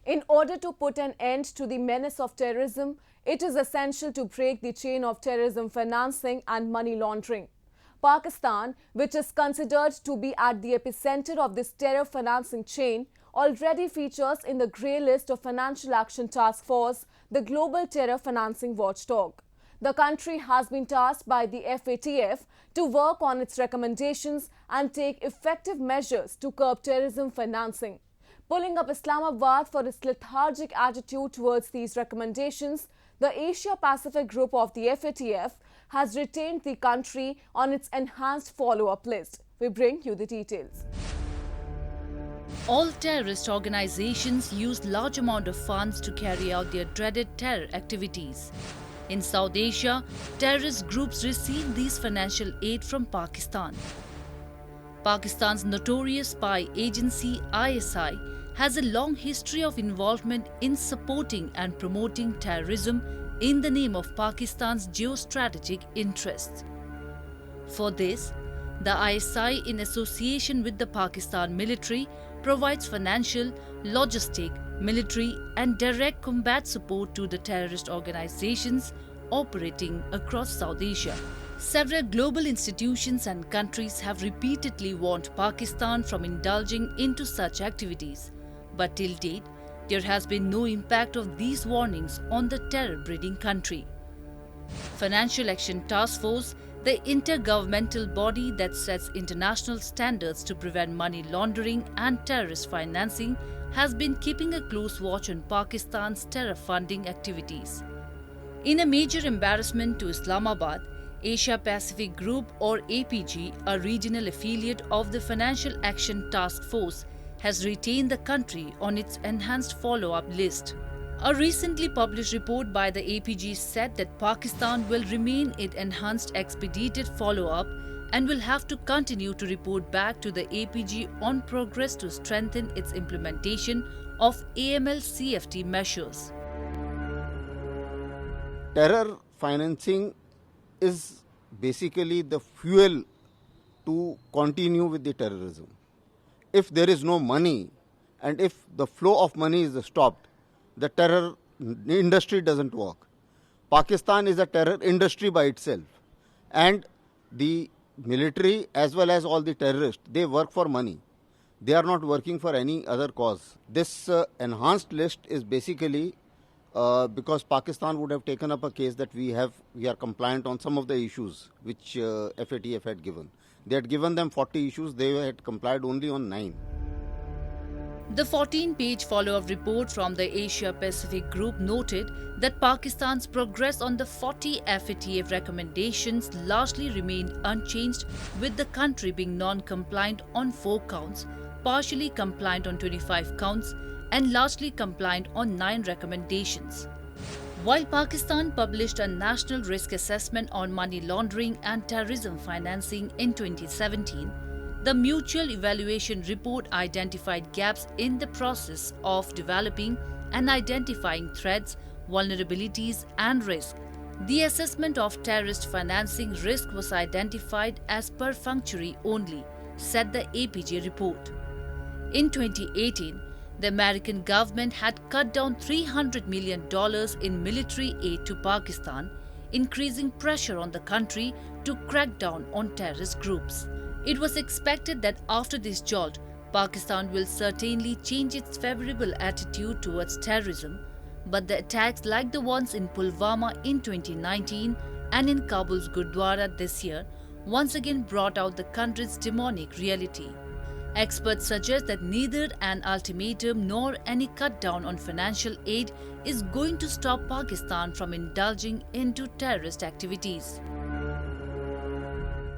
In order to put an end to the menace of terrorism, it is essential to break the chain of terrorism financing and money laundering. Pakistan, which is considered to be at the epicenter of this terror financing chain, already features in the grey list of Financial Action Task Force, the global terror financing watchdog. The country has been tasked by the FATF to work on its recommendations and take effective measures to curb terrorism financing. Pulling up Islamabad for its lethargic attitude towards these recommendations, the Asia-Pacific group of the FATF has retained the country on its enhanced follow-up list. We bring you the details. All terrorist organizations use large amount of funds to carry out their dreaded terror activities. In South Asia, terrorist groups receive these financial aid from Pakistan. Pakistan's notorious spy agency ISI has a long history of involvement in supporting and promoting terrorism in the name of Pakistan's geostrategic interests. For this, the ISI, in association with the Pakistan military, provides financial, logistic, military and direct combat support to the terrorist organizations operating across South Asia. Several global institutions and countries have repeatedly warned Pakistan from indulging into such activities. But till date, there has been no impact of these warnings on the terror-breeding country. Financial Action Task Force, the intergovernmental body that sets international standards to prevent money laundering and terrorist financing, has been keeping a close watch on Pakistan's terror funding activities. In a major embarrassment to Islamabad, Asia Pacific Group or APG, a regional affiliate of the Financial Action Task Force, has retained the country on its enhanced follow-up list. A recently published report by the APG said that Pakistan will remain in enhanced expedited follow-up and will have to continue to report back to the APG on progress to strengthen its implementation of AML-CFT measures. Terror financing is basically the fuel to continue with the terrorism. If there is no money and if the flow of money is stopped, the terror industry doesn't work. Pakistan is a terror industry by itself, and the military as well as all the terrorists, they work for money. They are not working for any other cause. This enhanced list is basically because Pakistan would have taken up a case that we are compliant on some of the issues which FATF had given. They had given them 40 issues, they had complied only on 9. The 14-page follow-up report from the Asia-Pacific Group noted that Pakistan's progress on the 40 FATF recommendations largely remained unchanged, with the country being non-compliant on 4 counts, partially compliant on 25 counts, and largely compliant on 9 recommendations. While Pakistan published a national risk assessment on money laundering and terrorism financing in 2017, the Mutual Evaluation Report identified gaps in the process of developing and identifying threats, vulnerabilities and risk. The assessment of terrorist financing risk was identified as perfunctory only, said the APG report. In 2018, the American government had cut down $300 million in military aid to Pakistan, increasing pressure on the country to crack down on terrorist groups. It was expected that after this jolt, Pakistan will certainly change its favorable attitude towards terrorism, but the attacks like the ones in Pulwama in 2019 and in Kabul's Gurdwara this year once again brought out the country's demonic reality. Experts suggest that neither an ultimatum nor any cut down on financial aid is going to stop Pakistan from indulging into terrorist activities.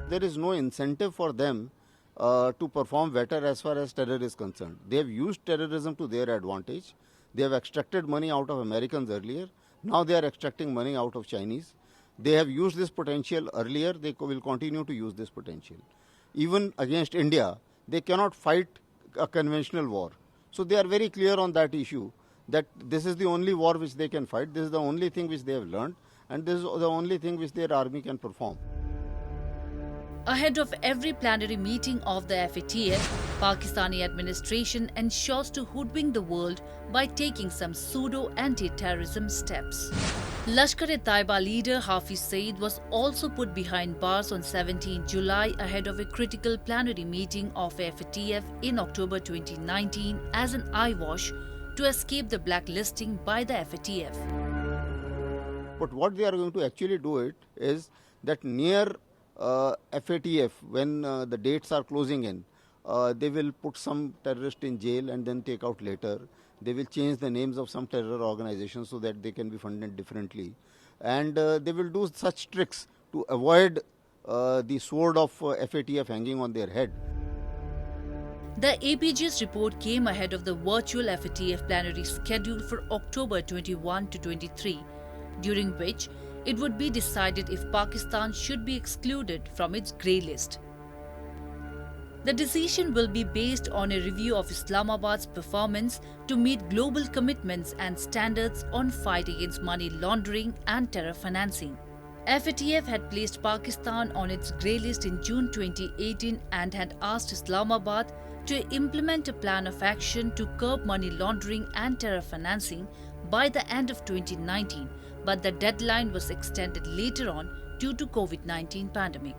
There is no incentive for them to perform better as far as terror is concerned. They have used terrorism to their advantage. They have extracted money out of Americans earlier. Now they are extracting money out of Chinese. They have used this potential earlier. They will continue to use this potential. Even against India, they cannot fight a conventional war. So they are very clear on that issue, that this is the only war which they can fight. This is the only thing which they have learned, and this is the only thing which their army can perform. Ahead of every plenary meeting of the FATF, Pakistani administration ensures to hoodwink the world by taking some pseudo-anti-terrorism steps. Lashkar-e-Taiba leader Hafiz Saeed was also put behind bars on 17 July ahead of a critical plenary meeting of FATF in October 2019 as an eyewash to escape the blacklisting by the FATF. But what they are going to actually do it is that near FATF, when the dates are closing in, they will put some terrorist in jail and then take out later. They will change the names of some terror organizations so that they can be funded differently. And they will do such tricks to avoid the sword of FATF hanging on their head. The APG's report came ahead of the virtual FATF plenary scheduled for October 21 to 23, during which it would be decided if Pakistan should be excluded from its grey list. The decision will be based on a review of Islamabad's performance to meet global commitments and standards on fight against money laundering and terror financing. FATF had placed Pakistan on its grey list in June 2018 and had asked Islamabad to implement a plan of action to curb money laundering and terror financing by the end of 2019, but the deadline was extended later on due to COVID-19 pandemic.